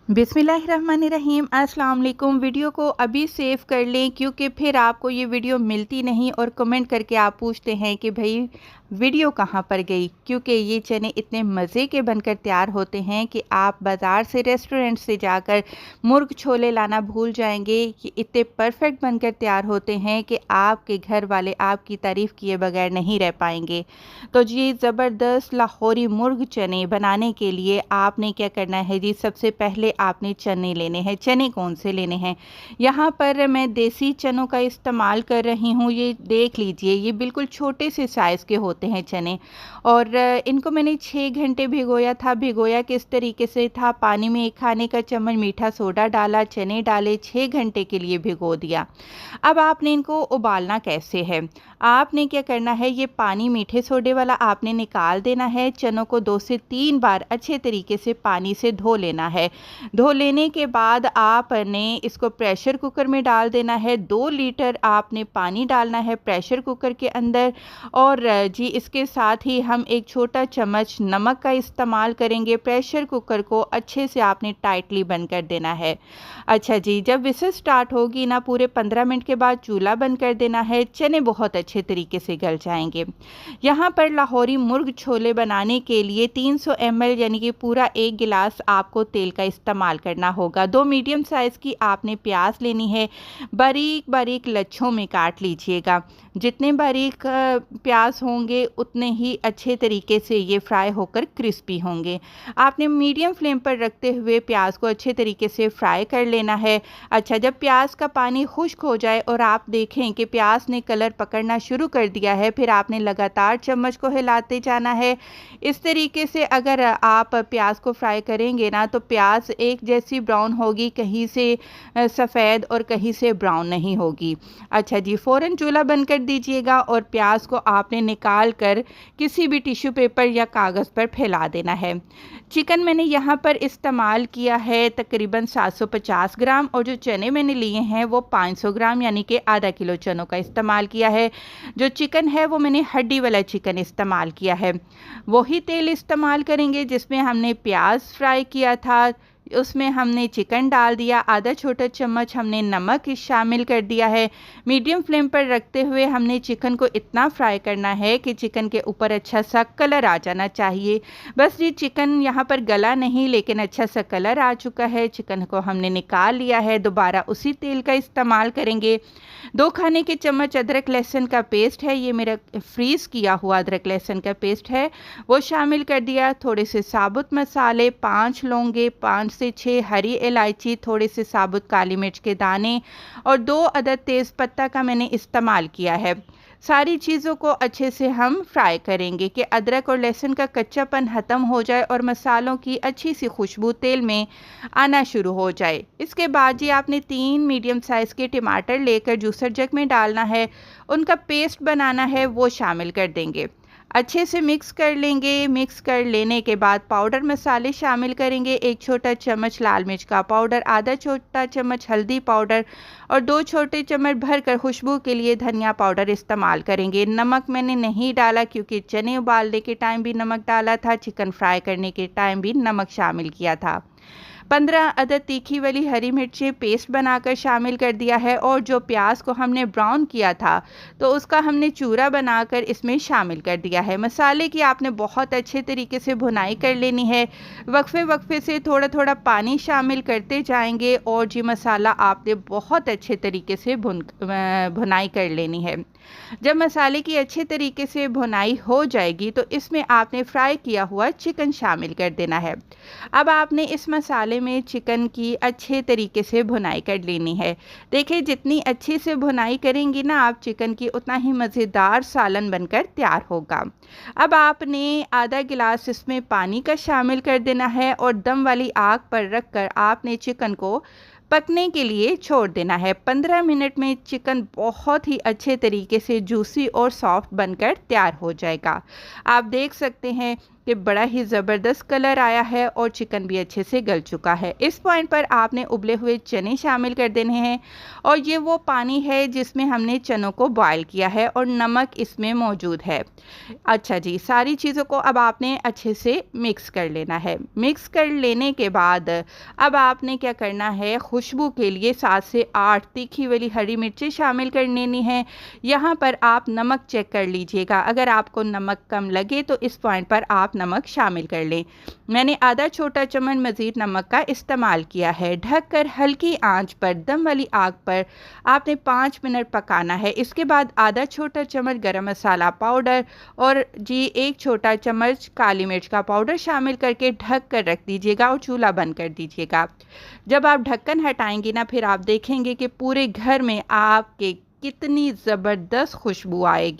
बिस्मिल्लाहिर्रहमानिर्रहीम। अस्सलाम वालेकुम। वीडियो को अभी सेव कर लें क्योंकि फिर आपको ये वीडियो मिलती नहीं और कमेंट करके आप पूछते हैं कि भाई वीडियो कहाँ पर गई। क्योंकि ये चने इतने मज़े के बनकर तैयार होते हैं कि आप बाज़ार से रेस्टोरेंट से जाकर मुर्ग छोले लाना भूल जाएंगे। ये इतने परफेक्ट बनकर तैयार होते हैं कि आपके घर वाले आपकी तारीफ़ किए बगैर नहीं रह पाएंगे। तो जी ज़बरदस्त लाहौरी मुर्ग चने बनाने के लिए आपने क्या करना है जी, सबसे पहले आपने चने लेने हैं। चने कौन से लेने हैं, यहाँ पर मैं देसी चनों का इस्तेमाल कर रही हूँ। ये देख लीजिए, ये बिल्कुल छोटे से साइज़ के होते हैं चने और इनको मैंने 6 घंटे भिगोया था। भिगोया किस तरीके से था, पानी में 1 खाने का चम्मच मीठा सोडा डाला, चने डाले, 6 घंटे के लिए भिगो दिया। अब आपने इनको उबालना कैसे है, आपने क्या करना है, ये पानी मीठे सोडे वाला आपने निकाल देना है। चनों को 2 से 3 बार अच्छे तरीके से पानी से धो लेना है। धो लेने के बाद आपने इसको प्रेशर कुकर में डाल देना है। 2 लीटर आपने पानी डालना है प्रेशर कुकर के अंदर। और जी इसके साथ ही हम 1 छोटा चम्मच नमक का इस्तेमाल करेंगे। प्रेशर कुकर को अच्छे से आपने टाइटली बंद कर देना है। अच्छा जी, जब विसल स्टार्ट होगी ना, पूरे 15 मिनट के बाद चूल्हा बंद कर देना है। चने बहुत अच्छे तरीके से गल जाएंगे। यहाँ पर लाहौरी मुर्ग छोले बनाने के लिए 300 ml यानी कि पूरा 1 गिलास आपको तेल का इस्तेमाल करना होगा। 2 मीडियम साइज़ की आपने प्याज लेनी है, बारीक बारीक लच्छों में काट लीजिएगा। जितने बारीक प्याज होंगे उतने ही अच्छे तरीके से ये फ्राई होकर क्रिस्पी होंगे। आपने मीडियम फ्लेम पर रखते हुए प्याज को अच्छे तरीके से फ्राई कर लेना है। अच्छा, जब प्याज का पानी खुश्क हो जाए और आप देखें कि प्याज ने कलर पकड़ना शुरू कर दिया है, फिर आपने लगातार चम्मच को हिलाते जाना है। इस तरीके से अगर आप प्याज को फ्राई करेंगे ना, तो प्याज एक जैसी ब्राउन होगी, कहीं से सफ़ेद और कहीं से ब्राउन नहीं होगी। अच्छा जी, फ़ौरन चूल्हा बंद कर दीजिएगा और प्याज को आपने निकाल कर किसी भी टिश्यू पेपर या कागज़ पर फैला देना है। चिकन मैंने यहाँ पर इस्तेमाल किया है तकरीबन 750 ग्राम और जो चने मैंने लिए हैं वो 500 ग्राम यानी कि आधा किलो चनों का इस्तेमाल किया है। जो चिकन है वो मैंने हड्डी वाला चिकन इस्तेमाल किया है। वही तेल इस्तेमाल करेंगे जिसमें हमने प्याज फ्राई किया था, उसमें हमने चिकन डाल दिया। आधा छोटा चम्मच हमने नमक शामिल कर दिया है। मीडियम फ्लेम पर रखते हुए हमने चिकन को इतना फ्राई करना है कि चिकन के ऊपर अच्छा सा कलर आ जाना चाहिए। बस ये चिकन यहाँ पर गला नहीं, लेकिन अच्छा सा कलर आ चुका है। चिकन को हमने निकाल लिया है। दोबारा उसी तेल का इस्तेमाल करेंगे। 2 खाने के चम्मच अदरक लहसुन का पेस्ट है, ये मेरा फ्रीज़ किया हुआ अदरक लहसुन का पेस्ट है, वो शामिल कर दिया। थोड़े से साबुत मसाले, 5 लौंगे, 5 से 6 हरी इलायची, थोड़े से साबुत काली मिर्च के दाने और 2 अदद तेज़ पत्ता का मैंने इस्तेमाल किया है। सारी चीज़ों को अच्छे से हम फ्राई करेंगे कि अदरक और लहसुन का कच्चापन ख़त्म हो जाए और मसालों की अच्छी सी खुशबू तेल में आना शुरू हो जाए। इसके बाद जी आपने 3 मीडियम साइज़ के टमाटर लेकर जूसर जग में डालना है, उनका पेस्ट बनाना है, वो शामिल कर देंगे। अच्छे से मिक्स कर लेंगे। मिक्स कर लेने के बाद पाउडर मसाले शामिल करेंगे। 1 छोटा चम्मच लाल मिर्च का पाउडर, आधा छोटा चम्मच हल्दी पाउडर और 2 छोटे चम्मच भरकर खुशबू के लिए धनिया पाउडर इस्तेमाल करेंगे। नमक मैंने नहीं डाला क्योंकि चने उबालने के टाइम भी नमक डाला था, चिकन फ्राई करने के टाइम भी नमक शामिल किया था। 15 अदद तीखी वाली हरी मिर्चें पेस्ट बनाकर शामिल कर दिया है और जो प्याज को हमने ब्राउन किया था तो उसका हमने चूरा बनाकर इसमें शामिल कर दिया है। मसाले की आपने बहुत अच्छे तरीके से भुनाई कर लेनी है। वक्फे वक्फे से थोड़ा थोड़ा पानी शामिल करते जाएंगे और जी मसाला आपने बहुत अच्छे तरीके से भुनाई कर लेनी है। जब मसाले की अच्छे तरीके से भुनाई हो जाएगी तो इसमें आपने फ्राई किया हुआ चिकन शामिल कर देना है। अब आपने इस मसाले में चिकन की अच्छे तरीके से भुनाई कर लेनी है। देखिए, जितनी अच्छे से भुनाई करेंगी ना आप चिकन की, उतना ही मज़ेदार सालन बनकर तैयार होगा। अब आपने आधा गिलास इसमें पानी का शामिल कर देना है और दम वाली आग पर रखकर आपने चिकन को पकने के लिए छोड़ देना है। 15 मिनट में चिकन बहुत ही अच्छे तरीके से जूसी और सॉफ्ट बनकर तैयार हो जाएगा। आप देख सकते हैं कि बड़ा ही ज़बरदस्त कलर आया है और चिकन भी अच्छे से गल चुका है। इस पॉइंट पर आपने उबले हुए चने शामिल कर देने हैं और ये वो पानी है जिसमें हमने चनों को बॉयल किया है और नमक इसमें मौजूद है। अच्छा जी, सारी चीज़ों को अब आपने अच्छे से मिक्स कर लेना है। मिक्स कर लेने के बाद अब आपने क्या करना है, खुशबू के लिए 7 से 8 तीखी वाली हरी मिर्चें शामिल कर लेनी है। यहाँ पर आप नमक चेक कर लीजिएगा, अगर आपको नमक कम लगे तो इस पॉइंट पर आप नमक शामिल कर लें। मैंने आधा छोटा चम्मच मज़ीद नमक का इस्तेमाल किया है। ढककर हल्की आंच पर दम वाली आग पर आपने 5 मिनट पकाना है। इसके बाद आधा छोटा चम्मच गरम मसाला पाउडर और जी 1 छोटा चम्मच काली मिर्च का पाउडर शामिल करके ढक कर रख दीजिएगा और चूल्हा बंद कर दीजिएगा। जब आप ढक्कन हटाएंगे ना, फिर आप देखेंगे कि पूरे घर में आपके कितनी ज़बरदस्त खुशबू आएगी।